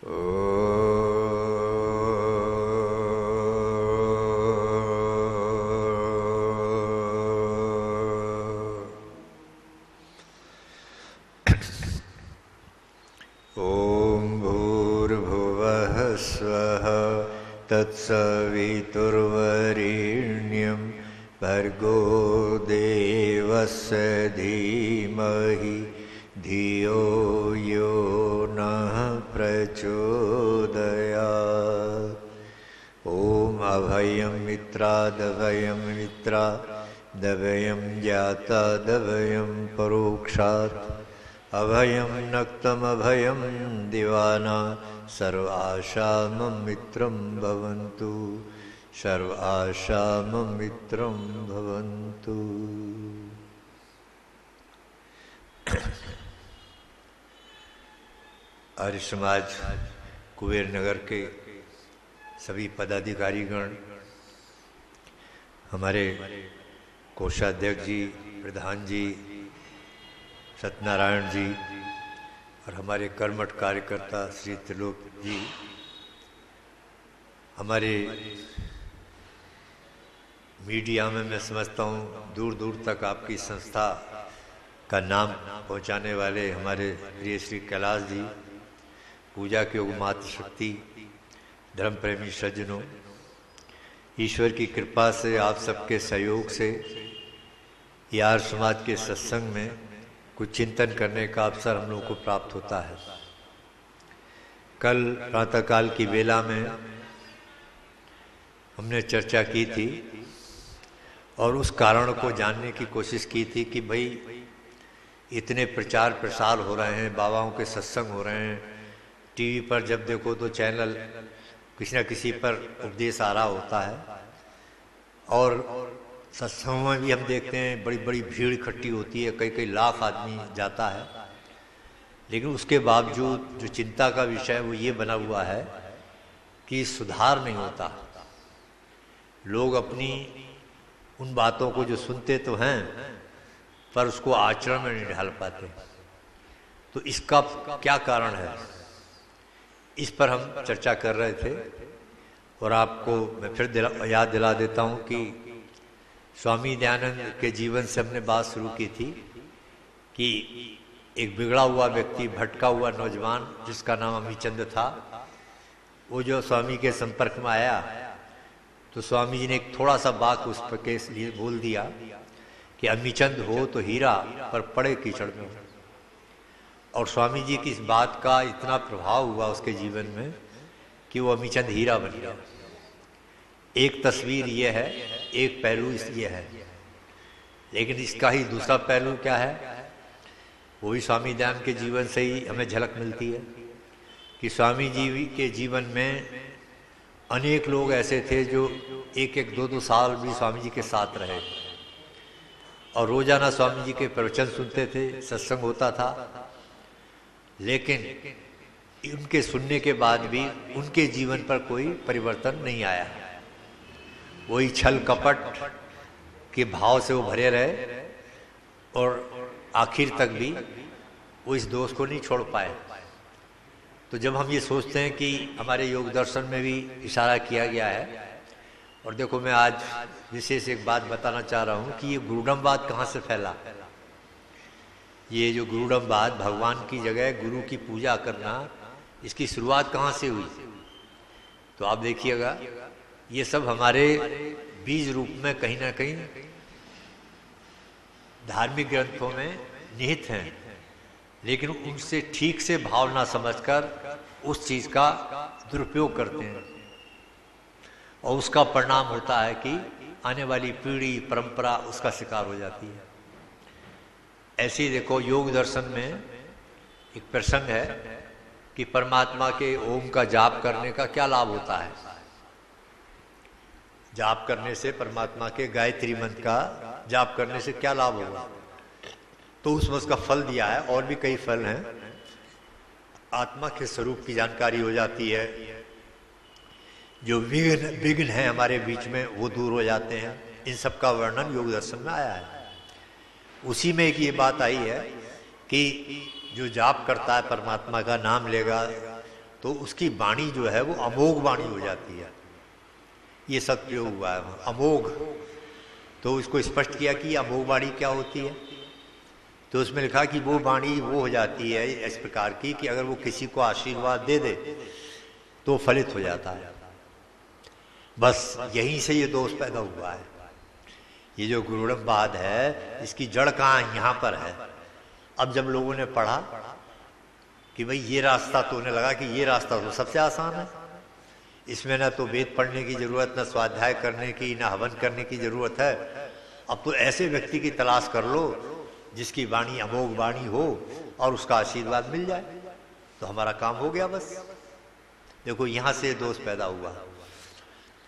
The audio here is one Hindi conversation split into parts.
तत्सवितुर्वरेण्यं भर्गो देवस्य धीमहि धियो यो नः प्रचोदयात्। ॐ अभयं मित्रादभयं मित्रादभयं ज्ञातादभयं परोक्षात् अभयं नक्तमभयं दिवाना सर्वाशामं मित्रं भवन्तु सर्वाशामं मित्रं भवन्तु। आर्य समाज कुबेर नगर के सभी पदाधिकारीगण, हमारे कोषाध्यक्ष जी, प्रधान जी, सत्यनारायण जी और हमारे कर्मठ कार्यकर्ता श्री त्रिलोक जी, हमारे मीडिया में मैं समझता हूँ दूर दूर तक आपकी संस्था का नाम पहुँचाने वाले हमारे प्रिय श्री कैलाश जी, पूजा के योग मातृ शक्ति, धर्म प्रेमी सज्जनों, ईश्वर की कृपा से आप सबके सहयोग से यार समाज के सत्संग में कुछ चिंतन करने का अवसर हम लोगों को प्राप्त होता है। कल प्रातःकाल की वेला में हमने चर्चा की थी और उस कारण को जानने की कोशिश की थी कि भाई इतने प्रचार प्रसार हो रहे हैं, बाबाओं के सत्संग हो रहे हैं, टीवी पर जब देखो तो चैनल किसी न किसी पर उपदेश आ रहा होता है और सत्संग में भी हम देखते हैं बड़ी बड़ी भीड़ इकट्ठी होती है, कई कई लाख आदमी जाता है। लेकिन उसके बावजूद जो चिंता का विषय वो ये बना हुआ है कि सुधार नहीं होता। लोग अपनी उन बातों को जो सुनते तो हैं पर उसको आचरण में नहीं ढाल पाते। तो इसका क्या कारण है, इस पर हम चर्चा कर रहे थे। और आपको मैं फिर याद दिला देता हूँ कि स्वामी दयानंद के जीवन से हमने बात शुरू की थी कि एक बिगड़ा हुआ व्यक्ति, भटका हुआ नौजवान जिसका नाम अमीचंद था, वो जो स्वामी के संपर्क में आया तो स्वामी जी ने एक थोड़ा सा बात उस पर के लिए बोल दिया कि अमीचंद हो तो हीरा पर पड़े कीचड़ में। और स्वामी जी की इस बात का इतना प्रभाव हुआ उसके जीवन में कि वो अमीचंद हीरा बन गया। एक तस्वीर ये है, एक पहलू ये है, लेकिन इसका ही दूसरा पहलू क्या है वो भी स्वामी दयानंद के जीवन से ही हमें झलक मिलती है कि स्वामी जी के जीवन में अनेक लोग ऐसे थे जो एक एक दो दो साल भी स्वामी जी के साथ रहे और रोजाना स्वामी जी के प्रवचन सुनते थे, सत्संग होता था। लेकिन उनके सुनने के बाद भी उनके जीवन पर कोई परिवर्तन नहीं आया। वही छल कपट के भाव से वो भरे रहे और आखिर तक भी वो इस दोष को नहीं छोड़ पाए। तो जब हम ये सोचते हैं कि हमारे योग दर्शन में भी इशारा किया गया है, और देखो मैं आज विशेष एक बात बताना चाह रहा हूँ कि ये गुरुडमवाद कहाँ से फैला। ये जो गुरुडमवाद, भगवान की जगह गुरु की पूजा करना, इसकी शुरुआत कहाँ से हुई। तो आप देखिएगा ये सब हमारे बीज रूप में कहीं ना कहीं धार्मिक ग्रंथों में निहित हैं, लेकिन उनसे ठीक से भाव ना समझकर उस चीज का दुरुपयोग करते हैं और उसका परिणाम होता है कि आने वाली पीढ़ी परंपरा उसका शिकार हो जाती है। ऐसे ही देखो योग दर्शन में एक प्रसंग है कि परमात्मा के ओम का जाप करने का क्या लाभ होता है। जाप करने से, परमात्मा के गायत्री मंत्र का जाप करने से क्या लाभ होगा, तो उसमें उसका फल दिया है। और भी कई फल हैं। आत्मा के स्वरूप की जानकारी हो जाती है, जो विघ्न है हमारे बीच में वो दूर हो जाते हैं। इन सब का वर्णन योग दर्शन में आया है। उसी में एक ये बात आई है कि जो जाप करता है, परमात्मा का नाम लेगा, तो उसकी वाणी जो है वो अमोघ वाणी हो जाती है। ये सब प्रयोग हुआ है, अमोघ। तो इसको स्पष्ट किया कि अमोघ वाणी क्या होती है। तो उसमें लिखा कि वो वाणी वो हो जाती है इस प्रकार की कि अगर वो किसी को आशीर्वाद दे दे तो फलित हो जाता है। बस यहीं से ये दोष पैदा हुआ है। ये जो गुरुड़मवाद है इसकी जड़ कहाँ है? यहाँ पर है। अब जब लोगों ने पढ़ा कि भाई ये रास्ता, तो उन्हें लगा कि ये रास्ता तो सबसे आसान है, इसमें ना तो वेद पढ़ने की जरूरत, ना स्वाध्याय करने की, ना हवन करने की जरूरत है। अब तो ऐसे व्यक्ति की तलाश कर लो जिसकी वाणी अमोघ वाणी हो और उसका आशीर्वाद मिल जाए, तो हमारा काम हो गया बस। देखो यहाँ से दोष पैदा हुआ।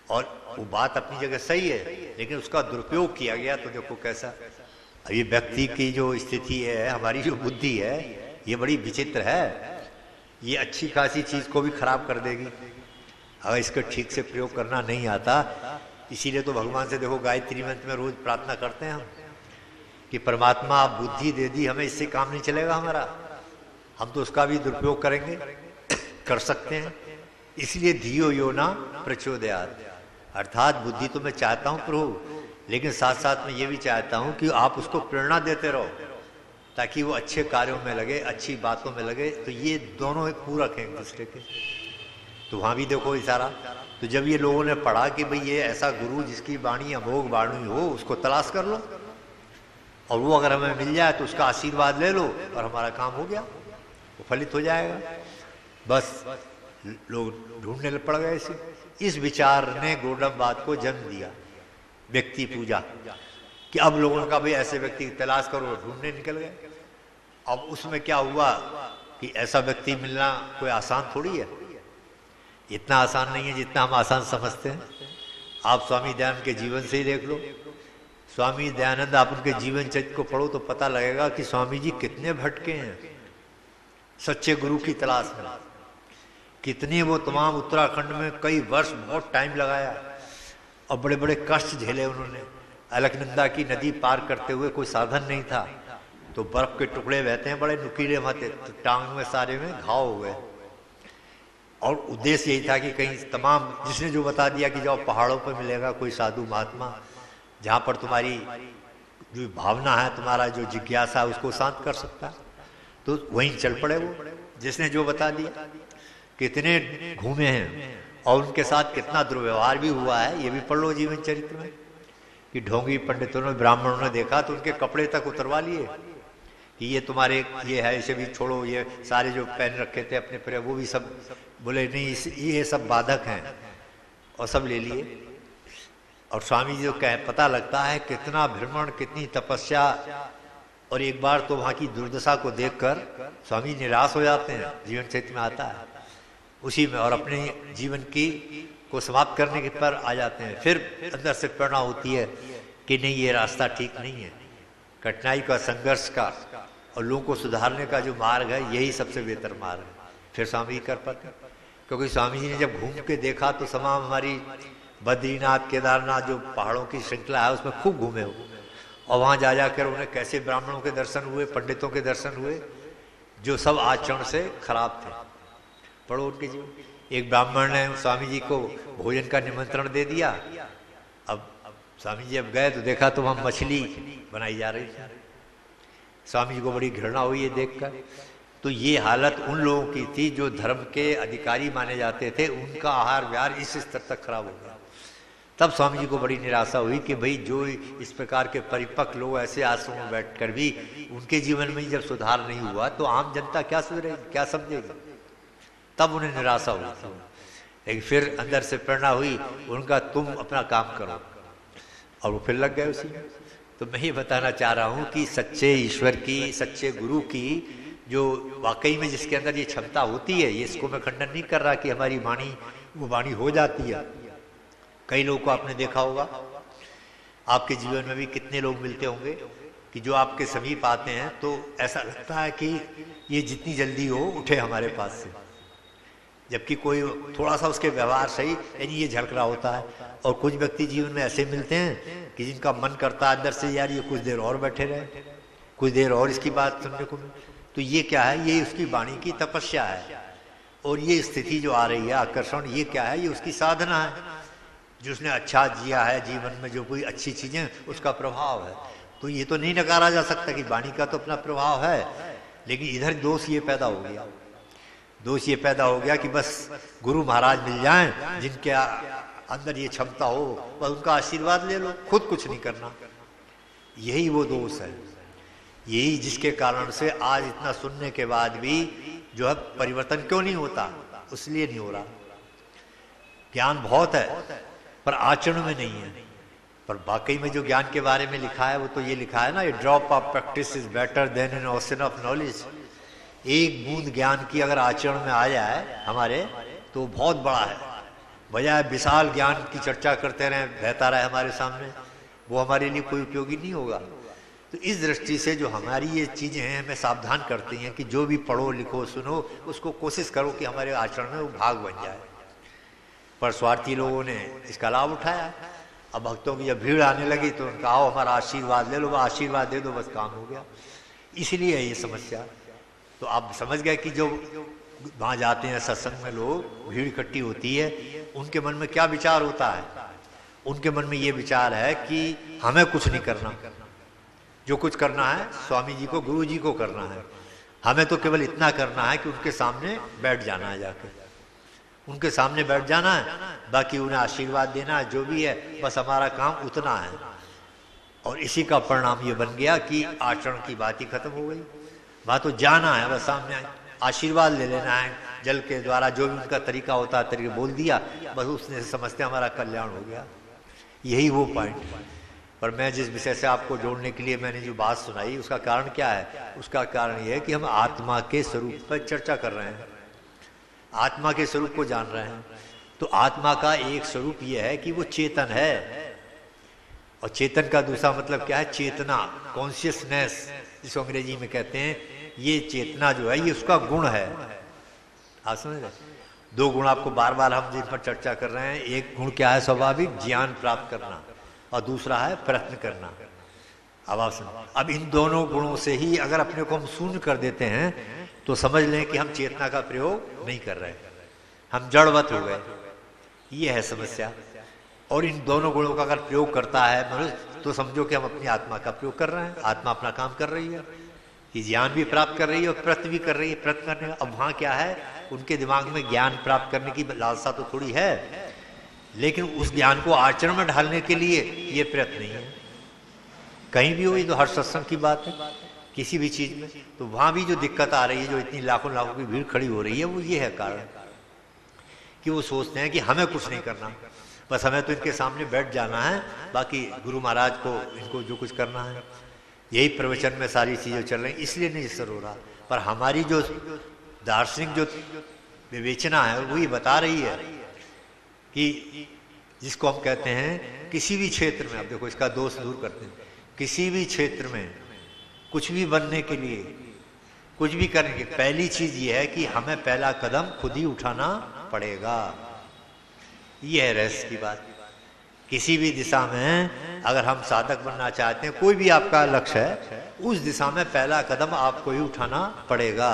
और वो बात अपनी जगह सही है, लेकिन उसका दुरुपयोग किया गया तो देखो कैसा। अब ये व्यक्ति की जो स्थिति है, हमारी जो बुद्धि है, ये बड़ी विचित्र है। ये अच्छी खासी चीज को भी खराब कर देगी अगर इसका ठीक से प्रयोग करना नहीं आता। इसीलिए तो भगवान से देखो गायत्री मंत्र में रोज प्रार्थना करते हैं हम कि परमात्मा आप बुद्धि दे दी हमें, इससे काम नहीं चलेगा हमारा, हम तो उसका भी दुरुपयोग करेंगे, कर सकते हैं। इसलिए धियो यो ना प्रचोदयात्, अर्थात बुद्धि तो मैं चाहता हूं प्रभु, लेकिन साथ साथ में ये भी चाहता हूं कि आप उसको प्रेरणा देते रहो ताकि वो अच्छे कार्यों में लगे, अच्छी बातों में लगे। तो ये दोनों एक पूरक हैं एक दूसरे के। तो वहां भी देखो इशारा। तो जब ये लोगों ने पढ़ा कि भाई ये ऐसा गुरु जिसकी वाणी अमोघ वाणी हो, उसको तलाश कर लो और वो अगर हमें मिल जाए तो उसका आशीर्वाद ले लो और हमारा काम हो गया, वो फलित हो जाएगा। बस लोग ढूंढने पड़ गए इसे। इस विचार ने गौड़मवाद को जन्म दिया, व्यक्ति पूजा, कि अब लोगों ने कहा भाई ऐसे व्यक्ति की तलाश करो, ढूंढने निकल गए। अब उसमें क्या हुआ कि ऐसा व्यक्ति मिलना कोई आसान थोड़ी है, इतना आसान नहीं है जितना हम आसान समझते हैं। आप स्वामी दयानंद के जीवन से ही देख लो। स्वामी दयानंद, आप उनके जीवन चरित्र को पढ़ो तो पता लगेगा कि स्वामी जी कितने भटके हैं सच्चे गुरु की तलाश में। कितने वो तमाम उत्तराखंड में कई वर्ष बहुत टाइम लगाया और बड़े बड़े कष्ट झेले उन्होंने। अलकनंदा की नदी पार करते हुए कोई साधन नहीं था, तो बर्फ के टुकड़े बहते हैं बड़े नुकीले माथे, तो टांग में सारे में घाव हो गए। और उद्देश्य यही था कि कहीं तमाम, जिसने जो बता दिया कि जाओ पहाड़ों पर मिलेगा कोई साधु महात्मा, जहाँ पर तुम्हारी जो भावना है, तुम्हारा जो जिज्ञासा है, उसको शांत कर सकता है, तो वहीं चल पड़े वो, जिसने जो बता दिया। कितने घूमे हैं और उनके साथ कितना दुर्व्यवहार भी हुआ है, ये भी पढ़ लो जीवन चरित्र में, कि ढोंगी पंडितों ने, ब्राह्मणों ने देखा तो उनके कपड़े तक उतरवा लिए कि ये तुम्हारे ये है, इसे भी छोड़ो, ये सारे जो पहन रखे थे अपने पर वो भी सब बोले नहीं, ये सब बाधक हैं, और सब ले लिए। और स्वामी जी जो पता लगता है कितना भ्रमण, कितनी तपस्या, और एक बार तो वहाँ की दुर्दशा को देखकर स्वामी निराश हो जाते हैं, जीवन चरित्र में आता है उसी में, और अपने जीवन की को समाप्त करने के पर आ जाते हैं। फिर अंदर से प्रेरणा होती है कि नहीं, ये रास्ता ठीक नहीं है। कठिनाई का, संघर्ष का और लोगों को सुधारने का जो मार्ग है, यही सबसे बेहतर मार्ग है। फिर स्वामी कर पाते, क्योंकि स्वामी जी ने जब घूम के देखा तो तमाम हमारी बद्रीनाथ, केदारनाथ जो पहाड़ों की श्रृंखला है उसमें खूब घूमे हो, और वहाँ जा जाकर उन्हें कैसे ब्राह्मणों के दर्शन हुए, पंडितों के दर्शन हुए, जो सब आचरण से खराब थे। पढ़ो उनके जीवन। एक ब्राह्मण ने स्वामी जी को भोजन का निमंत्रण दे दिया। अब स्वामी जी अब गए तो देखा तो वहाँ मछली बनाई जा रही थी। स्वामी जी को बड़ी घृणा हुई ये देखकर। तो ये हालत उन लोगों की थी जो धर्म के अधिकारी माने जाते थे, उनका आहार विहार इस स्तर तक खराब हो गया। तब स्वामी जी को बड़ी निराशा हुई कि भाई जो इस प्रकार के परिपक्व लोग ऐसे आश्रम में बैठकर भी उनके जीवन में जब सुधार नहीं हुआ तो आम जनता क्या सुधरेगी, क्या समझेगी। तब उन्हें निराशा हुई थी, लेकिन फिर अंदर से प्रेरणा हुई उनका, तुम अपना काम करो, और वो फिर लग गए उसी में। तो मैं ये बताना चाह रहा हूँ कि सच्चे ईश्वर की, सच्चे गुरु की जो वाकई में जिसके अंदर ये क्षमता होती है, ये इसको मैं खंडन नहीं कर रहा कि हमारी वाणी वो वाणी हो जाती है। कई लोगों को आपने देखा होगा, आपके जीवन में भी कितने लोग मिलते होंगे कि जो आपके समीप आते हैं तो ऐसा लगता है कि ये जितनी जल्दी हो उठे हमारे पास से, जबकि कोई थोड़ा सा उसके व्यवहार सही यानी ये झलक रहा होता है। और कुछ व्यक्ति जीवन में ऐसे मिलते हैं कि जिनका मन करता है अंदर से यार ये कुछ देर और बैठे रहे, कुछ देर और इसकी बात सुनने को। तो ये क्या है, ये उसकी वाणी की तपस्या है। और ये स्थिति जो आ रही है आकर्षण, ये क्या है? ये उसकी साधना है। जिसने अच्छा जिया है जीवन में, जो कोई अच्छी चीजें, उसका प्रभाव है। तो ये तो नहीं नकारा जा सकता कि वाणी का तो अपना प्रभाव है, लेकिन इधर दोष ये पैदा हो गया, दोष ये पैदा हो गया कि बस गुरु महाराज मिल जाएं जिनके अंदर ये क्षमता हो, बस उनका आशीर्वाद ले लो, खुद कुछ नहीं करना। यही वो दोष है, यही जिसके कारण से आज इतना सुनने के बाद भी जो है परिवर्तन क्यों नहीं होता, इसलिए नहीं हो रहा। ज्ञान बहुत है पर आचरण में नहीं है। पर वाकई में जो ज्ञान के बारे में लिखा है वो तो ये लिखा है ना, a drop of practice is better than an ocean of knowledge. एक बूंद ज्ञान की अगर आचरण में आ जाए हमारे, तो बहुत बड़ा है। बजाय विशाल ज्ञान की चर्चा करते रहे, बहता रहे हमारे सामने, वो हमारे लिए कोई उपयोगी नहीं होगा। तो इस दृष्टि से जो हमारी ये चीज़ें हैं हमें सावधान करती हैं कि जो भी पढ़ो लिखो सुनो, उसको कोशिश करो कि हमारे आचरण में वो भाग बन जाए। पर स्वार्थी लोगों ने इसका लाभ उठाया। अब भक्तों की जब भीड़ आने लगी तो उनका आओ हमारा आशीर्वाद ले लो, वो आशीर्वाद दे दो, बस काम हो गया। इसलिए है ये समस्या। तो आप समझ गए कि जो वहाँ जाते हैं सत्संग में लोग, भीड़ इकट्ठी होती है, उनके मन में क्या विचार होता है? उनके मन में ये विचार है कि हमें कुछ नहीं करना, जो कुछ करना है स्वामी जी को, गुरु जी को करना है। हमें तो केवल इतना करना है कि उनके सामने बैठ जाना है, जाकर उनके सामने बैठ जाना है, बाकी उन्हें आशीर्वाद देना है, जो भी है, बस हमारा काम उतना है। और इसी का परिणाम ये बन गया कि आचरण की बात ही खत्म हो गई। वहाँ तो जाना है, बस सामने आशीर्वाद ले लेना है, जल के द्वारा जो भी उनका तरीका होता है तरीके बोल दिया, बस उसने समझते हमारा कल्याण हो गया। यही वो पॉइंट है। पर मैं जिस विषय से आपको जोड़ने के लिए मैंने जो बात सुनाई, उसका कारण क्या है? उसका कारण ये है कि हम आत्मा के स्वरूप पर चर्चा कर रहे हैं, आत्मा के स्वरूप को जान रहे हैं। तो आत्मा का एक स्वरूप यह है कि वो चेतन है, और चेतन का दूसरा मतलब क्या है? चेतना, कॉन्शियसनेस जिसको अंग्रेजी में कहते हैं। ये चेतना जो है ये उसका गुण है। आप समझ रहे? दो गुण आपको बार बार हम जिन पर चर्चा कर रहे हैं, एक गुण क्या है? स्वाभाविक ज्ञान प्राप्त करना, और दूसरा है प्रयत्न करना। अब आप समझ, अब इन दोनों गुणों से ही अगर अपने को हम शून्य कर देते हैं तो समझ लें कि हम चेतना का प्रयोग नहीं कर रहे, हम जड़वत हो गए। ये है समस्या। और इन दोनों गुणों का अगर प्रयोग करता है मनुष्य, तो समझो कि हम अपनी आत्मा का प्रयोग कर रहे हैं, आत्मा अपना काम कर रही है, कि ज्ञान भी प्राप्त कर रही है और प्रयत्न भी कर रही है। प्रयत्न करने का, अब वहाँ क्या है? उनके दिमाग में ज्ञान प्राप्त करने की लालसा तो थोड़ी है, लेकिन उस ज्ञान को आचरण में ढालने के लिए ये प्रयत्न नहीं है। कहीं भी हो, ये तो हर सत्संग की बात है, किसी भी चीज में, तो वहां भी जो दिक्कत आ रही है, जो इतनी लाखों लाखों की भीड़ खड़ी हो रही है, वो ये है कारण कि वो सोचते हैं कि हमें कुछ नहीं करना, बस हमें तो इनके सामने बैठ जाना है, बाकी गुरु महाराज को इनको जो कुछ करना है। यही प्रवचन में सारी चीजें चल रही, इसलिए नहीं असर हो रहा। पर हमारी जो दार्शनिक जो विवेचना है वो ये बता रही है कि जिसको हम कहते हैं किसी भी क्षेत्र में, अब देखो इसका दोष दूर करते हैं, किसी भी क्षेत्र में कुछ भी बनने के लिए, कुछ भी करने के, पहली चीज ये है कि हमें पहला कदम खुद ही उठाना पड़ेगा। ये है रहस्य की बात। किसी भी दिशा में अगर हम साधक बनना चाहते हैं, कोई भी आपका लक्ष्य है, उस दिशा में पहला कदम आपको ही उठाना पड़ेगा।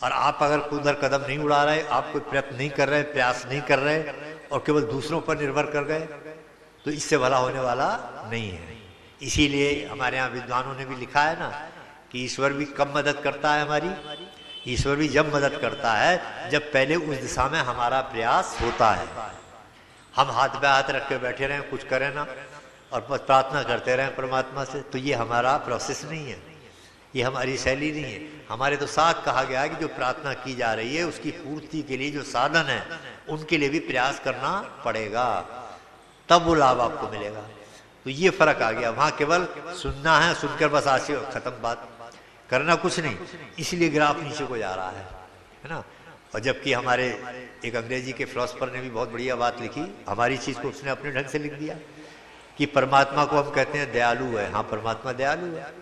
और आप अगर उधर कदम नहीं उड़ा रहे, आप कोई प्रयत्न नहीं कर रहे, प्रयास नहीं कर रहे, और केवल दूसरों पर निर्भर कर गए, तो इससे भला होने वाला नहीं है। इसीलिए हमारे यहाँ विद्वानों ने भी लिखा है ना कि ईश्वर भी कब मदद करता है हमारी? ईश्वर भी जब मदद करता है जब पहले उस दिशा में हमारा प्रयास होता है। हम हाथ पे हाथ रख के बैठे रहें, कुछ करें ना, और बस प्रार्थना करते रहें परमात्मा से, तो ये हमारा प्रोसेस नहीं है, ये हमारी शैली नहीं है। हमारे तो साथ कहा गया है कि जो प्रार्थना की जा रही है उसकी पूर्ति के लिए जो साधन है उनके लिए भी प्रयास करना पड़ेगा, तब वो लाभ आपको मिलेगा। तो ये फर्क आ गया। वहां केवल सुनना है, सुनकर बस आशीर्वाद, खत्म बात, करना कुछ नहीं, इसलिए ग्राफ नीचे को जा रहा है ना। और जबकि हमारे एक अंग्रेजी के फिलोसफर ने भी बहुत बढ़िया बात लिखी, हमारी चीज को उसने अपने ढंग से लिख दिया कि परमात्मा को हम कहते हैं दयालु है। हाँ, परमात्मा दयालु है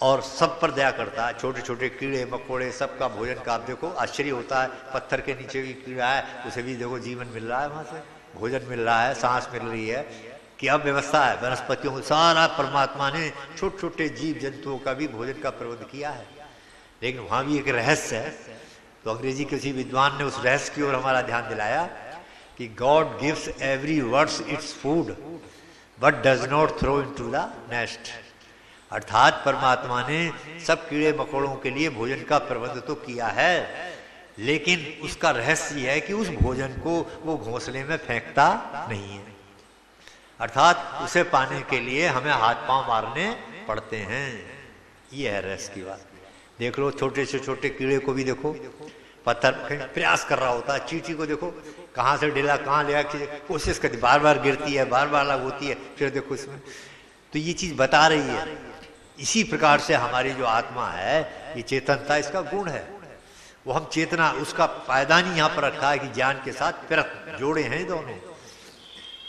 और सब पर दया करता है, छोटे छोटे कीड़े मकोड़े सबका भोजन का। आप देखो आश्चर्य होता है, पत्थर के नीचे भी कीड़ा है, उसे भी देखो जीवन मिल रहा है, वहां से भोजन मिल रहा है, सांस मिल रही है, क्या व्यवस्था है। वनस्पतियों को सारा परमात्मा ने छोटे छोटे जीव जंतुओं का भी भोजन का प्रबंध किया है। लेकिन वहां भी एक रहस्य है, तो अंग्रेजी किसी विद्वान ने उस रहस्य की ओर हमारा ध्यान दिलाया कि God gives every birds its food but does not throw into the nest. अर्थात परमात्मा ने सब कीड़े मकोड़ों के लिए भोजन का प्रबंध तो किया है, लेकिन उसका रहस्य यह है कि उस भोजन को वो घोंसले में फेंकता नहीं है। अर्थात उसे पाने के लिए हमें हाथ पांव मारने पड़ते हैं। ये है रहस्य की बात। देख लो, छोटे से छोटे कीड़े को भी देखो, पत्थर प्रयास कर रहा होता है। चींटी को देखो कहाँ से डिला कहाँ ले आके कोशिश करती, बार बार गिरती है, बार बार अलग होती है, फिर देखो इसमें। तो ये चीज बता रही है। इसी प्रकार से हमारी जो आत्मा है, ये चेतनता, इसका गुण है। वो हम चेतना, उसका पायदान ही यहाँ पर रखा है कि ज्ञान के साथ प्रयत्न जोड़े हैं दोनों।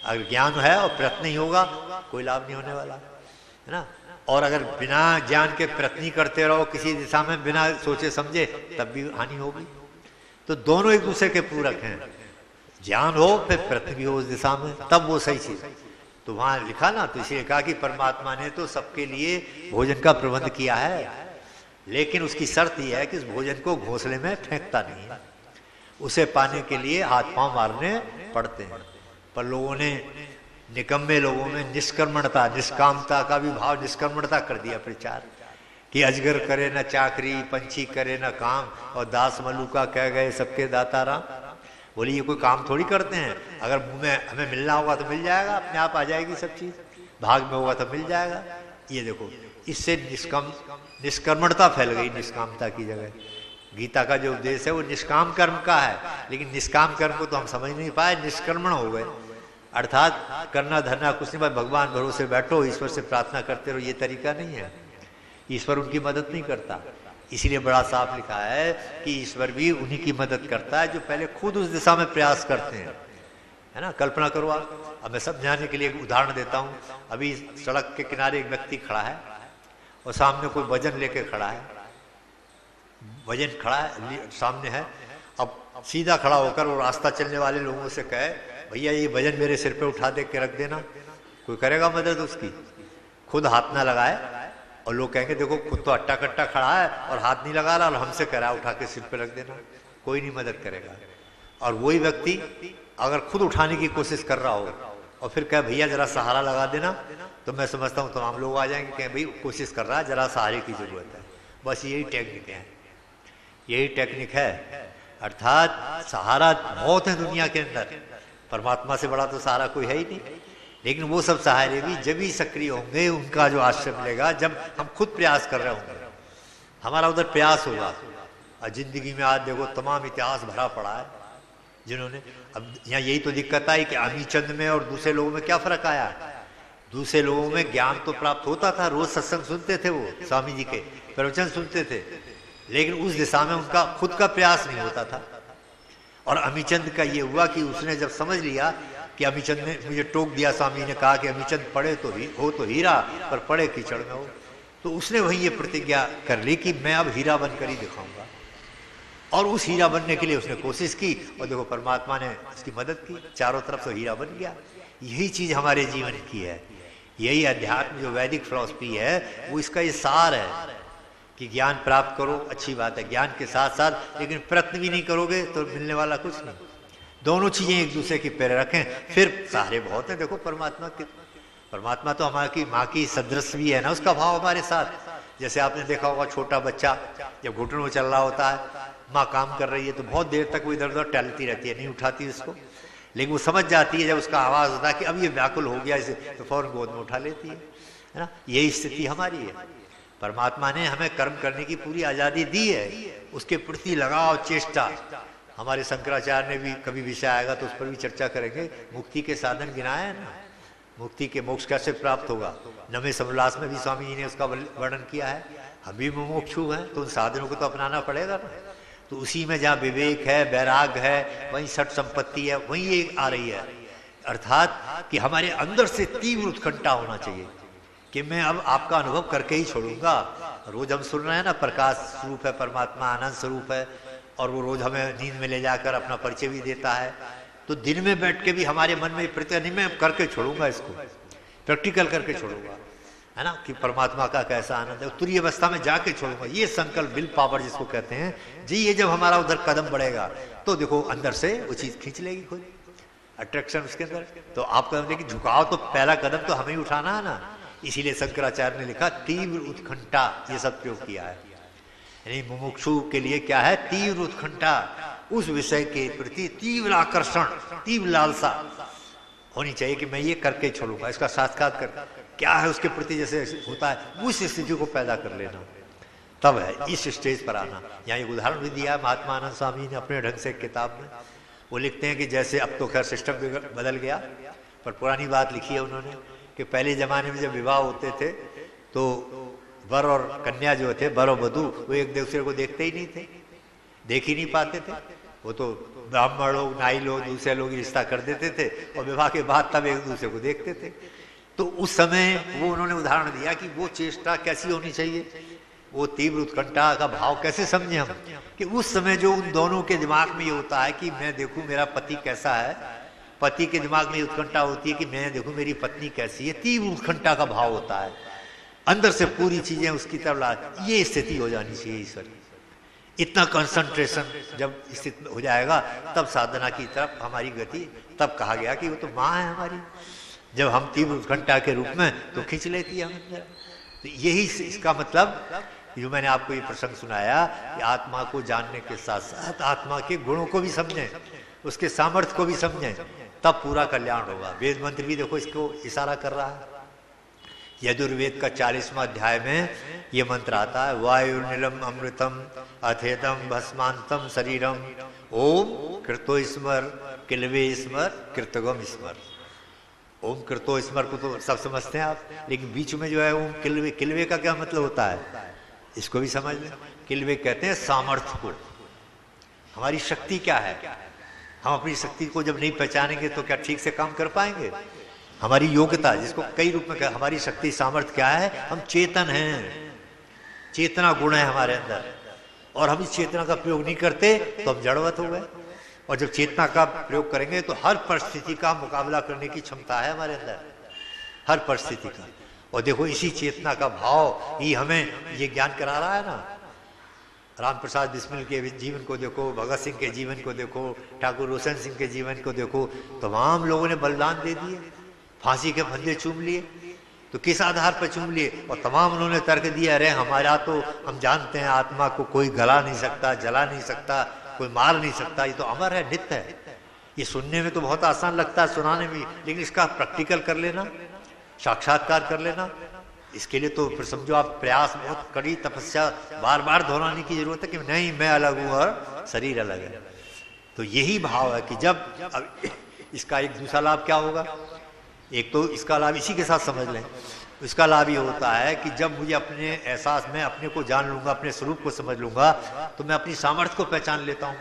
अगर ज्ञान है और प्रयत्न नहीं होगा, कोई लाभ नहीं होने वाला, है ना। और अगर बिना ज्ञान के प्रयत्न ही करते रहो किसी दिशा में बिना सोचे समझे, तब भी हानि होगी। तो दोनों एक दूसरे के पूरक हैं। ज्ञान हो फिर प्रयत्न भी हो उस दिशा में, तब वो सही चीज। तो वहां लिखा ना, तो इसलिए कहा कि परमात्मा ने तो सबके लिए भोजन का प्रबंध किया है, लेकिन उसकी शर्त यह है कि उस भोजन को घोंसले में फेंकता नहीं है। उसे पाने के लिए हाथ पांव मारने पड़ते हैं। पर लोगों ने, निकम्मे लोगों में निष्कर्मणता, निष्कामता का भी भाव निष्कर्मणता कर दिया प्रचार कि अजगर करे न चाकरी, पंछी करे न काम, और दास मलूका कह गए सबके दाता राम। बोली ये कोई काम थोड़ी करते हैं। अगर मुंह में हमें मिलना होगा तो मिल जाएगा, अपने आप आ जाएगी सब चीज, भाग में होगा तो मिल जाएगा। ये देखो, इससे निष्कर्मणता फैल गई निष्कामता की जगह। गीता का जो उद्देश्य है वो निष्काम कर्म का है, लेकिन निष्काम कर्म को तो हम समझ नहीं पाए, निष्कर्मण हो गए। अर्थात करना धरना कुछ नहीं, भगवान भरोसे बैठो, ईश्वर से प्रार्थना करते रहो, ये तरीका नहीं है। ईश्वर उनकी मदद नहीं करता। इसीलिए बड़ा साफ लिखा है कि ईश्वर भी उन्हीं की मदद करता है जो पहले खुद उस दिशा में प्रयास करते हैं, है ना। कल्पना करो आप, अब मैं समझाने के लिए एक उदाहरण देता हूँ। अभी सड़क के किनारे एक व्यक्ति खड़ा है और सामने कोई वजन लेके खड़ा है, वजन खड़ा है सामने है। अब सीधा खड़ा होकर वो रास्ता चलने वाले लोगों से कहे, भैया ये वजन मेरे सिर पे उठा दे के रख देना, कोई करेगा मदद उसकी? खुद हाथ ना लगाए और लोग कहेंगे देखो खुद तो अट्टा कट्टा खड़ा है और हाथ नहीं लगा रहा और हमसे करा उठा के सिर पे रख देना, कोई नहीं मदद करेगा। और वही व्यक्ति अगर खुद उठाने की कोशिश कर रहा हो और फिर कहे भैया जरा सहारा लगा देना, तो मैं समझता हूँ तमाम लोग आ जाएंगे, कहें भाई कोशिश कर रहा है, जरा सहारे की जरूरत है। बस यही टेक्निक है, यही टेक्निक है। अर्थात सहारा बहुत है दुनिया के अंदर, परमात्मा से बड़ा तो सहारा कोई है ही नहीं। लेकिन वो सब सहारे भी जब ही सक्रिय होंगे, उनका जो आश्रय मिलेगा जब हम खुद प्रयास कर रहे होंगे, हमारा उधर प्रयास होगा। और जिंदगी में आज देखो तमाम इतिहास भरा पड़ा है जिन्होंने, अब यहाँ यही तो दिक्कत आई कि अमीचंद में और दूसरे लोगों में क्या फर्क आया। दूसरे लोगों में ज्ञान तो प्राप्त होता था, रोज सत्संग सुनते थे, वो स्वामी जी के प्रवचन सुनते थे, लेकिन उस दिशा में उनका खुद का प्रयास नहीं होता था। और अमीचंद का ये हुआ कि उसने जब समझ लिया कि अमीचंद ने मुझे टोक दिया, स्वामी ने कहा कि अमीचंद पढ़े तो हो तो हीरा, पर पढ़े कीचड़ में हो, तो उसने वही ये प्रतिज्ञा कर ली कि मैं अब हीरा बनकर ही दिखाऊंगा। और उस हीरा बनने के लिए उसने कोशिश की और देखो परमात्मा ने उसकी मदद की, चारों तरफ से हीरा बन गया। यही चीज हमारे जीवन की है, यही अध्यात्म जो वैदिक फिलॉसफी है वो इसका ये सार है कि ज्ञान प्राप्त करो, अच्छी बात है, ज्ञान के साथ साथ लेकिन प्रयत्न भी नहीं करोगे तो मिलने वाला कुछ नहीं। दोनों चीजें एक दूसरे की पैर रखें, फिर सहारे बहुत है। देखो परमात्मा तो हमारी माँ की सदृश भी है ना, उसका भाव हमारे साथ। जैसे आपने देखा होगा छोटा बच्चा जब घुटनों में चल रहा होता है, माँ काम कर रही है तो बहुत देर तक वो इधर उधर टहलती रहती है, नहीं उठाती उसको, लेकिन वो समझ जाती है जब उसका आवाज होता है कि अब ये व्याकुल हो गया इसे, तो फौरन गोद में उठा लेती है ना। यही स्थिति हमारी है। परमात्मा ने हमें कर्म करने की पूरी आजादी दी है, उसके प्रति लगाव चेष्टा। हमारे शंकराचार्य ने भी कभी विषय आएगा तो उस पर भी चर्चा करेंगे, मुक्ति के साधन गिनाए हैं ना, मुक्ति के मोक्ष कैसे प्राप्त होगा। नवे समोल्लास में भी स्वामी जी ने उसका वर्णन किया है। हम भी मुमुक्षु हैं तो उन साधनों को तो अपनाना पड़ेगा ना। तो उसी में जहाँ विवेक है, वैराग है, वहीं सठ संपत्ति है, वहीं ये आ रही है। अर्थात कि हमारे अंदर से तीव्र उत्कंठा होना चाहिए कि मैं अब आपका अनुभव करके ही छोड़ूंगा। रोज हम सुन रहे हैं ना, प्रकाश स्वरूप है परमात्मा, आनंद स्वरूप है, और वो रोज हमें नींद में ले जाकर अपना परिचय भी देता है। तो दिन में बैठ के भी हमारे मन में प्रतिज्ञा नहीं, मैं करके छोड़ूंगा, इसको प्रैक्टिकल करके छोड़ूंगा। है ना, कि परमात्मा का कैसा आनंद है, तुरीय अवस्था में जाके छोड़ूंगा, ये संकल्प, विल पावर जिसको कहते हैं जी। ये जब हमारा उधर कदम बढ़ेगा तो देखो अंदर से वो चीज खींच लेगी खुद, अट्रैक्शन उसके अंदर। तो आप कहेंगे कि झुकाव तो पहला कदम तो हमें ही उठाना है ना, इसीलिए शंकराचार्य ने लिखा तीव्र उत्कंठा, ये सब प्रयोग किया है। यानी मुमुक्षु के लिए क्या है, तीव्र उत्कंठा, उस विषय के प्रति तीव्र आकर्षण, तीव्र लालसा होनी चाहिए कि मैं ये करके छोड़ूंगा, इसका साक्षात्कार कर क्या है उसके प्रति जैसे होता है, उस स्थिति को पैदा कर लेना, तब है इस स्टेज पर आना। यहाँ एक उदाहरण भी दिया है महात्मा आनंद स्वामी ने अपने ढंग से किताब में। वो लिखते हैं कि जैसे अब तो खैर सिस्टम बदल गया, पर पुरानी बात लिखी है उन्होंने कि पहले जमाने में जब विवाह होते थे तो वर और कन्या जो थे, वर और वधू, वो एक दूसरे को देखते ही नहीं थे, देख ही नहीं पाते थे। वो तो ब्राह्मण लोग, नाई लोग, दूसरे लोग रिश्ता कर देते थे और विवाह के बाद तब एक दूसरे को देखते थे। तो उस समय वो उन्होंने उदाहरण दिया कि वो चेष्टा कैसी होनी चाहिए, वो तीव्र उत्कंठा का भाव कैसे समझे हम, कि उस समय जो उन दोनों के दिमाग में ये होता है कि मैं देखूं मेरा पति कैसा है, पति के दिमाग में उत्कंठा होती है कि मैं देखूं मेरी पत्नी कैसी है, तीव्र उत्कंठा का भाव होता है, अंदर से पूरी चीजें उसकी तरफ ला, ये स्थिति हो जानी चाहिए ईश्वर की। इतना कंसंट्रेशन जब स्थित हो जाएगा तब साधना की तरफ हमारी गति, तब कहा गया कि वो तो माँ है हमारी, जब हम तीव्र उत्कंठा के रूप में तो खींच लेती है हमें। तो यही इसका मतलब जो मैंने आपको ये प्रसंग सुनाया कि आत्मा को जानने के साथ साथ आत्मा के गुणों को भी समझें, उसके सामर्थ्य को भी समझें, तब पूरा कल्याण होगा। वेद मंत्र भी देखो इसको इशारा कर रहा है। यजुर्वेद का 40वां अध्याय में ये मंत्र आता है, वायु नीलम अमृतम अथेदम भस्मांतम शरीरम ओम कृतो स्मर किलवे स्मर कृतगम स्मर। ओम कृतो स्मर को तो सब समझते हैं आप, लेकिन बीच में जो है ओम किलवे, किलवे का क्या मतलब होता है इसको भी समझ लें। किलवे कहते हैं सामर्थ्य को, हमारी शक्ति क्या है। हम अपनी शक्ति को जब नहीं पहचानेंगे तो क्या ठीक से काम कर पाएंगे। हमारी योग्यता, जिसको कई रूप में हमारी शक्ति सामर्थ्य क्या है, हम चेतन हैं, चेतना गुण है हमारे अंदर, और हम इस चेतना का प्रयोग नहीं करते तो हम जड़वत हो गए। और जब चेतना का प्रयोग करेंगे तो हर परिस्थिति का मुकाबला करने की क्षमता है हमारे अंदर, हर परिस्थिति का। और देखो इसी चेतना का भाव ही हमें ये ज्ञान करा रहा है ना। राम प्रसाद बिस्मिल के जीवन को देखो, भगत सिंह के जीवन को देखो, ठाकुर रोशन सिंह के जीवन को देखो, तमाम लोगों ने बलिदान दे दिए, फांसी के फंदे चूम लिए। तो किस आधार पर चूम लिए, और तमाम उन्होंने तर्क दिया, अरे हमारा तो हम जानते हैं आत्मा को कोई गला नहीं सकता, जला नहीं सकता, कोई मार नहीं सकता, ये तो अमर है, नित्य है। ये सुनने में तो बहुत आसान लगता है, सुनाने में, लेकिन इसका प्रैक्टिकल कर लेना, साक्षात्कार कर लेना, इसके लिए तो फिर समझो आप प्रयास, बहुत कड़ी तपस्या, बार बार दोहराने की जरूरत है कि नहीं मैं अलग हूं और शरीर अलग है। तो यही भाव है कि जब इसका एक दूसरा लाभ क्या होगा, एक तो इसका लाभ इसी के साथ समझ लें, इसका लाभ ये होता है कि जब मुझे अपने एहसास में अपने को जान लूंगा, अपने स्वरूप को समझ लूंगा, तो मैं अपनी सामर्थ्य को पहचान लेता हूं,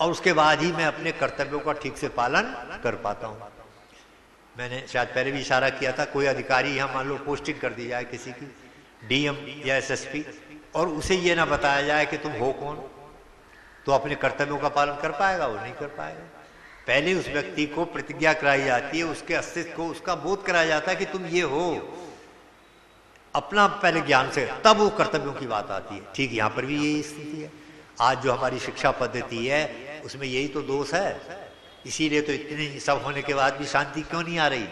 और उसके बाद ही मैं अपने कर्तव्यों का ठीक से पालन कर पाता हूं। मैंने शायद पहले भी इशारा किया था, कोई अधिकारी यहाँ मान लो पोस्टिंग कर दी जाए किसी की, डीएम या एसएसपी, और उसे ये ना बताया जाए कि तुम हो कौन, तो अपने कर्तव्यों का पालन कर पाएगा, वो नहीं कर पाएगा। पहले उस व्यक्ति को प्रतिज्ञा कराई जाती है, उसके अस्तित्व को उसका बोध कराया जाता है कि तुम ये हो, अपना पहले ज्ञान से, तब वो कर्तव्यों की बात आती है। ठीक यहाँ पर भी यही स्थिति है। आज जो हमारी शिक्षा पद्धति है उसमें यही तो दोष है, इसीलिए तो इतने सब होने के बाद भी शांति क्यों नहीं आ रही,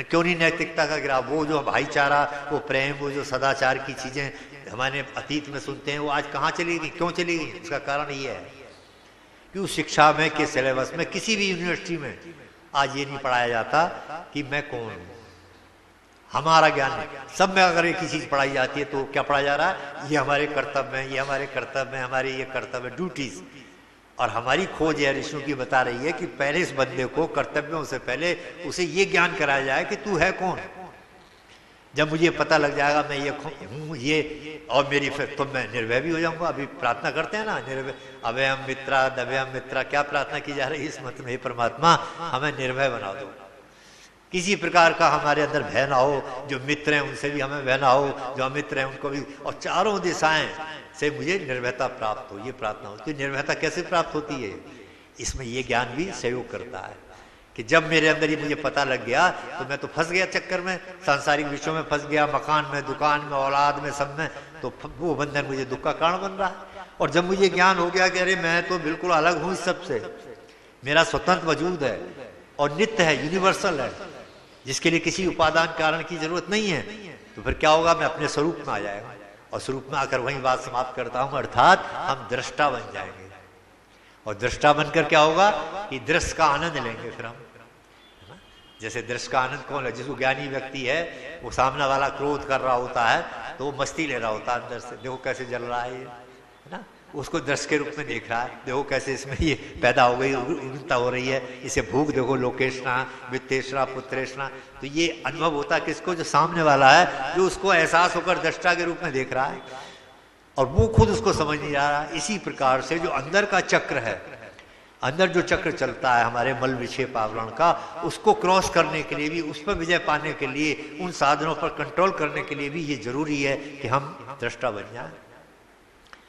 क्यों नहीं नैतिकता का गिराव, वो जो भाईचारा, वो प्रेम, वो जो सदाचार की चीजें हमारे अतीत में सुनते हैं, वो आज कहाँ चली गई, क्यों चली गई। इसका कारण ये है कि उस शिक्षा में के सिलेबस में किसी भी यूनिवर्सिटी में आज ये नहीं पढ़ाया जाता कि मैं कौन हूँ, हमारा ज्ञान है। सब में अगर एक ही चीज पढ़ाई जाती है तो क्या पढ़ाया जा रहा है, ये हमारे कर्तव्य हैं, ये हमारे कर्तव्य हैं, हमारे ये कर्तव्य ड्यूटीज। और हमारी खोज है ऋषियों की बता रही है कि पहले इस बंदे को कर्तव्यों से पहले उसे ये ज्ञान कराया जाए कि तू है कौन। जब मुझे पता लग जाएगा मैं ये हूँ ये, और मेरी फिर तो मैं निर्भय भी हो जाऊंगा। अभी प्रार्थना करते हैं ना, निर्भय अभयम मित्रा दभयम मित्रा, क्या प्रार्थना की जा रही है इस मत में, परमात्मा हमें निर्भय बना दो, किसी प्रकार का हमारे अंदर भय ना हो, जो मित्र हैं उनसे भी हमें भय ना हो, जो अमित्र हैं उनको भी, और चारों दिशाएं से मुझे निर्भयता प्राप्त हो, ये प्रार्थना होती है। निर्भयता कैसे प्राप्त होती है, इसमें ये ज्ञान भी सहयोग करता है कि जब मेरे अंदर ही मुझे पता लग गया तो मैं तो फंस गया चक्कर में, सांसारिक विषयों में फंस गया, मकान में, दुकान में, औलाद में, सब में, तो वो बंधन मुझे दुख का कारण बन रहा है। और जब मुझे ज्ञान हो गया कि अरे मैं तो बिल्कुल अलग हूं इस सबसे, मेरा स्वतंत्र वजूद है और नित्य है, यूनिवर्सल है, जिसके लिए किसी उपादान कारण की जरूरत नहीं है, तो फिर क्या होगा, मैं अपने स्वरूप में आ जाएगा। और स्वरूप में आकर वही बात समाप्त करता हूं, अर्थात हम दृष्टा बन जाएंगे। और दृष्टा बनकर क्या होगा कि दृश्य का आनंद लेंगे फिर हम। जैसे दृश्य का आनंद कौन है, जिसको ज्ञानी व्यक्ति है, वो सामने वाला क्रोध कर रहा होता है तो वो मस्ती ले रहा होता है अंदर से, देखो कैसे जल रहा है ना, उसको दृश्य के रूप में देख रहा है, देखो कैसे इसमें ये पैदा हो गई, उन्नता हो रही है, इसे भूख देखो, लोकेशना, वित्तेषणा, पुत्रेषणा। तो ये अनुभव होता है किसको, जो सामने वाला है, जो उसको एहसास होकर दृष्टा के रूप में देख रहा है और वो खुद उसको समझ नहीं आ रहा। इसी प्रकार से जो अंदर का चक्र है, अंदर जो चक्र चलता है हमारे मल विक्षेप आवरण का, उसको क्रॉस करने के लिए भी, उस पर विजय पाने के लिए, उन साधनों पर कंट्रोल करने के लिए भी ये जरूरी है कि हम दृष्टा बन जाएं।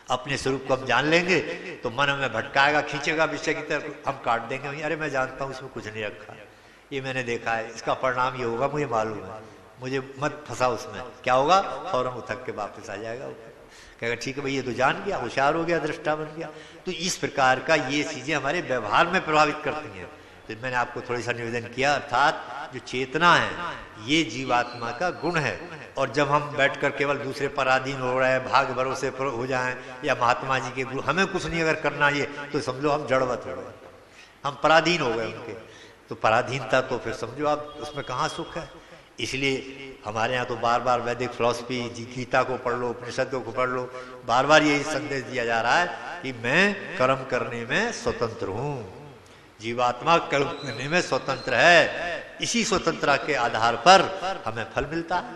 अपने स्वरूप को हम जान लेंगे तो मन हमें भटकाएगा, खींचेगा विषय की तरफ, हम काट देंगे, अरे मैं जानता हूँ इसमें कुछ नहीं रखा, ये मैंने देखा है, इसका परिणाम ये होगा, मुझे मालूम है, मुझे मत फंसा उसमें। क्या होगा, फौरन उथक के वापस आ जाएगा, कहेगा ठीक है भाई ये तो जान गया, होशियार हो गया, दृष्टा बन गया। तो इस प्रकार का ये चीजें हमारे व्यवहार में प्रभावित करती हैं। तो मैंने आपको थोड़ी सा निवेदन किया, अर्थात जो चेतना है ये जीवात्मा का गुण है। और जब हम बैठकर केवल दूसरे पर अधीन हो रहे हैं, भाग भरोसे पर हो जाएं, या महात्मा जी के गुरु, हमें कुछ नहीं अगर करना ये, तो समझो हम जड़वत हो गए, हम पराधीन हो गए उनके। तो पराधीनता तो फिर समझो आप, उसमें कहाँ सुख है। इसलिए हमारे यहाँ तो बार बार वैदिक फिलॉसफी, गीता को पढ़ लो, उपनिषदों को पढ़ लो, बार बार यही संदेश दिया जा रहा है कि मैं कर्म करने में स्वतंत्र हूँ, जीवात्मा कर्म करने में स्वतंत्र है। इसी स्वतंत्रता के आधार पर हमें फल मिलता है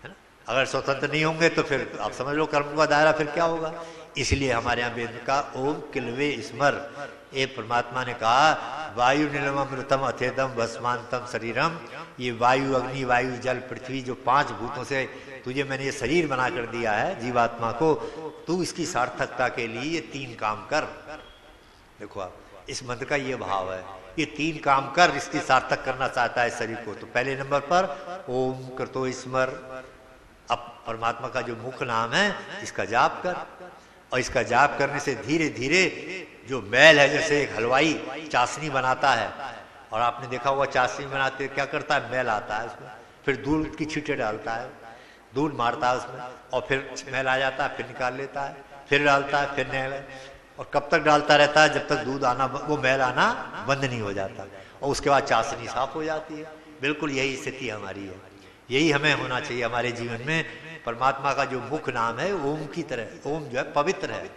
ना। अगर स्वतंत्र नहीं होंगे तो फिर आप समझ लो कर्म का दायरा फिर क्या होगा। इसलिए हमारे यहाँ वेद का ओम किलवे स्मर, ये परमात्मा ने कहा वायु नीलमृतम अथेदम भस्मांतम शरीरम, ये वायु, अग्नि, वायु, जल, पृथ्वी, जो 5 भूतों से तुझे मैंने ये शरीर बना कर दिया है जीवात्मा को, तू इसकी सार्थकता के लिए ये 3 काम कर। देखो आप, इस मंत्र का ये भाव है, ये 3 काम कर, इसकी सार्थक करना चाहता है शरीर को। तो पहले नंबर पर ओम कृतो स्मर, अब परमात्मा का जो मुख्य नाम है इसका जाप कर, और इसका जाप करने से धीरे धीरे जो मैल है, जैसे एक हलवाई चाशनी बनाता है, और आपने देखा होगा चाशनी बनाते क्या करता है, मैल आता है उसमें, फिर दूध की छींटे डालता है, दूध मारता है उसमें, और फिर मैल आ जाता है, फिर निकाल लेता है, फिर डालता है, फिर मैल, और कब तक डालता रहता है, जब तक दूध आना, वो मैल आना बंद नहीं हो जाता, और उसके बाद चाशनी साफ हो जाती है। बिल्कुल यही स्थिति हमारी है, यही हमें होना चाहिए हमारे जीवन में। परमात्मा का जो मुख्य नाम है ओम की तरह, ओम जो है पवित्र है,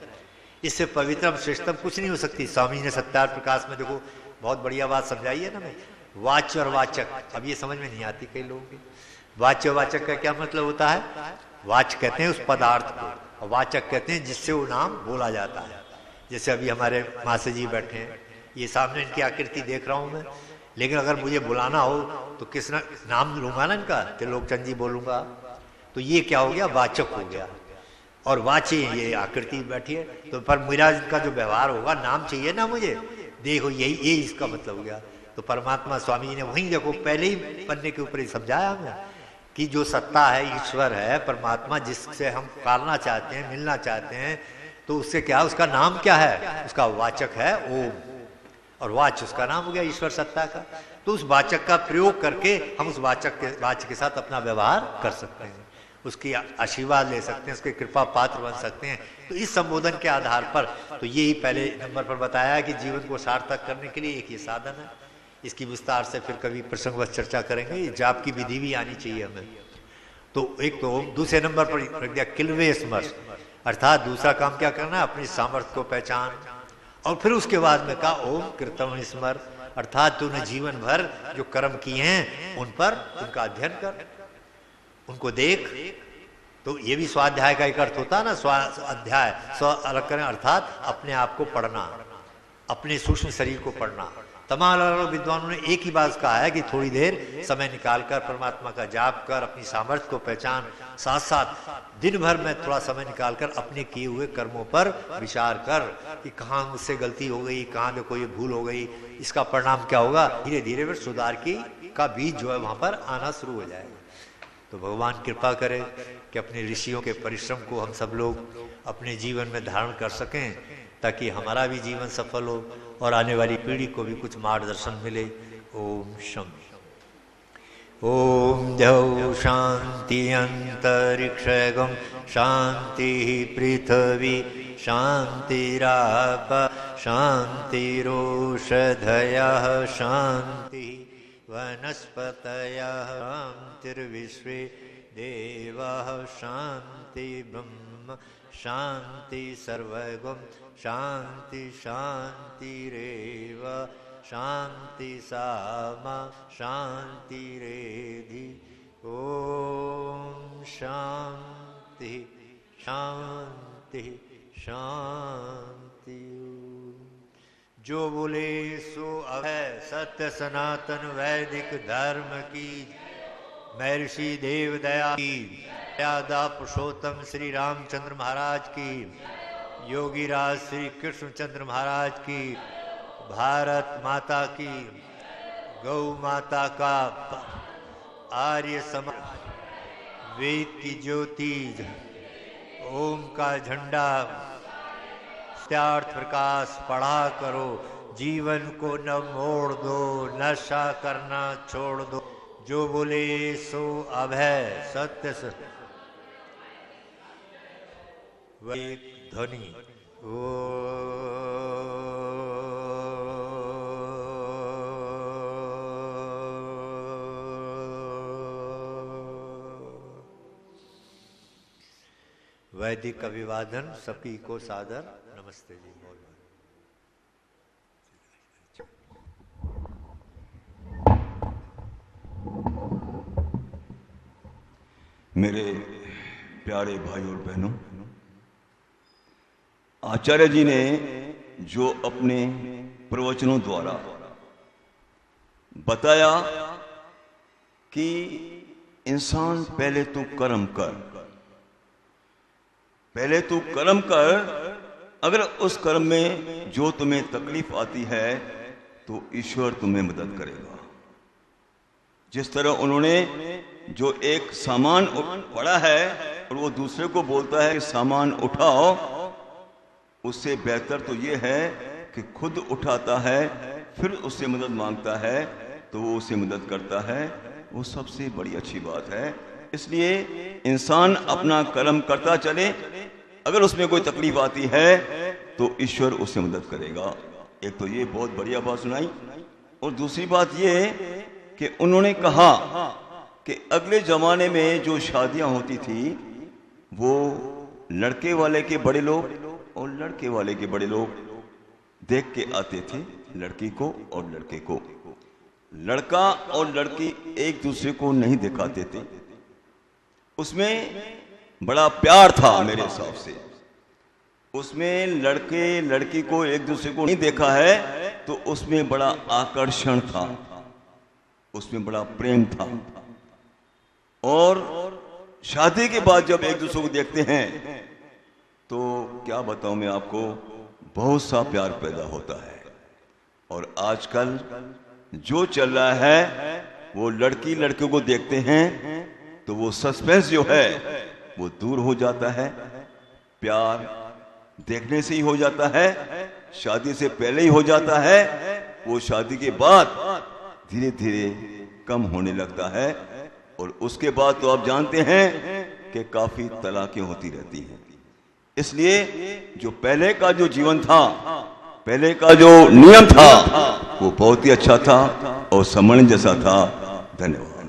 इससे पवित्रम श्रेष्ठतम कुछ नहीं हो सकती। स्वामी ने सत्यार्थ प्रकाश में देखो बहुत बढ़िया बात समझाई है ना, मैं वाच्य और वाचक, अब ये समझ में नहीं आती कई लोगों की। वाच्य और वाचक का क्या मतलब होता है, वाच्य कहते हैं उस पदार्थ को, और वाचक कहते हैं जिससे वो नाम बोला जाता है। जैसे अभी हमारे मासे जी बैठे हैं, ये सामने इनकी आकृति देख रहा हूँ मैं, लेकिन अगर मुझे बुलाना हो तो किस नाम लूंगा ना इनका, त्रिलोकचंद जी बोलूंगा, तो ये क्या हो गया, वाचक हो गया। और वाची ये आकृति बैठी है, तो पर मेरा इनका जो व्यवहार होगा, नाम चाहिए ना मुझे, देखो यही इसका मतलब हो गया। तो परमात्मा स्वामी जी ने वहीं देखो पहले ही पन्ने के ऊपर ही समझाया हमें कि जो सत्ता है, ईश्वर है, परमात्मा, जिससे हम पालना चाहते हैं, मिलना चाहते हैं, तो उससे क्या, उसका नाम क्या है, उसका वाचक है ओम, और वाच उसका नाम हो गया ईश्वर सत्ता का। तो उस वाचक का प्रयोग करके हम उस वाचक के साथ अपना व्यवहार कर सकते हैं, उसकी आशीर्वाद ले सकते हैं, उसके कृपा पात्र बन सकते हैं। तो इस संबोधन के आधार पर तो यही पहले नंबर पर बताया कि जीवन को सार्थक करने के लिए एक ये साधन है। इसकी विस्तार से फिर कभी प्रसंगवश चर्चा करेंगे। ये जाप की विधि भी आनी चाहिए हमें। तो एक तो दूसरे नंबर पर रख दिया किलवे स्मर्श, अर्थात दूसरा काम क्या करना है, अपनी सामर्थ्य को पहचान, और फिर उसके बाद में कहा ओम कृतम स्मर, अर्थात तूने जीवन भर जो कर्म किए हैं उन पर उनका अध्ययन कर, उनको देख। तो ये भी स्वाध्याय का एक अर्थ होता है ना, स्वाध्याय, स्व अलग करें, अर्थात अपने आप को पढ़ना, अपने सूक्ष्म शरीर को पढ़ना, तमाम अलग विद्वानों ने एक ही बात कहा है कि थोड़ी देर समय निकालकर परमात्मा का जाप कर, अपनी सामर्थ्य को पहचान, साथ साथ दिन भर में थोड़ा समय निकालकर अपने किए हुए कर्मों पर विचार कर कि कहाँ मुझसे गलती हो गई, कहाँ देखो ये भूल हो गई, इसका परिणाम क्या होगा। धीरे धीरे फिर सुधार का बीज जो है वहां पर आना शुरू हो जाएगा। तो भगवान कृपा करे कि अपने ऋषियों के परिश्रम को हम सब लोग अपने जीवन में धारण कर सकें, ताकि हमारा भी जीवन सफल हो और आने वाली पीढ़ी को भी कुछ मार्गदर्शन मिले। ओम शम ओम द्यौ शांति अंतरिक्षगम शांति पृथ्वी शांतिराप शांतिरोषधयः शांति वनस्पतयः शांतिर्विश्वे देवाः शांति ब्रह्म शांति सर्वगम शांति शांतिरेव शांति सामा शांतिरेधि। ओम शांति शांति शांति। जो बोले सो अभय सत्य सनातन वैदिक धर्म की, महर्षि देवदया की, यादा पुरुषोत्तम श्री रामचंद्र महाराज की, योगीराज श्री कृष्णचंद्र महाराज की, भारत माता की, गौ माता का, आर्य समाज, वेद की ज्योति, ओम का झंडा, सत्यार्थ प्रकाश पढ़ा करो, जीवन को न मोड़ दो, नशा करना छोड़ दो। जो बोले सो अभय सत्य एक ध्वनि। ओ वैदिक अभिवादन सभी को सादर नमस्ते जी। मेरे प्यारे भाई और बहनों, आचार्य जी ने जो अपने प्रवचनों द्वारा बताया कि इंसान पहले तो कर्म कर, पहले तो कर्म कर, अगर उस कर्म में जो तुम्हें तकलीफ आती है तो ईश्वर तुम्हें मदद करेगा। जिस तरह उन्होंने जो एक सामान पड़ा है और वो दूसरे को बोलता है कि सामान उठाओ, उससे बेहतर तो ये है कि खुद उठाता है फिर उससे मदद मांगता है तो वो उसे मदद करता है, वो सबसे बड़ी अच्छी बात है। इसलिए इंसान अपना कर्म करता चले, अगर उसमें कोई तकलीफ आती है तो ईश्वर उससे मदद करेगा। एक तो ये बहुत बढ़िया बात सुनाई। और दूसरी बात ये कि उन्होंने कहा कि अगले जमाने में जो शादियां होती थी वो लड़के वाले के बड़े लोग और लड़के वाले के बड़े लोग देख के आते थे, लड़की को और लड़के को। लड़का और लड़की एक दूसरे को नहीं दिखाते थे, उसमें बड़ा प्यार था मेरे हिसाब से। उसमें लड़के लड़की को एक दूसरे को नहीं देखा है तो उसमें बड़ा आकर्षण था, उसमें बड़ा प्रेम था। और शादी के बाद जब एक दूसरे को देखते हैं तो क्या बताऊं मैं आपको, बहुत सा प्यार पैदा होता है। और आजकल जो चल रहा है वो लड़की लड़के को देखते हैं तो वो सस्पेंस जो है वो दूर हो जाता है, प्यार देखने से ही हो जाता है, शादी से पहले ही हो जाता है, वो शादी के बाद धीरे धीरे कम होने लगता है। और उसके बाद तो आप जानते हैं कि काफी तलाकें होती रहती हैं। इसलिए जो पहले का जो जीवन था, पहले का जो नियम था वो बहुत ही अच्छा था और समझ जैसा था। धन्यवाद।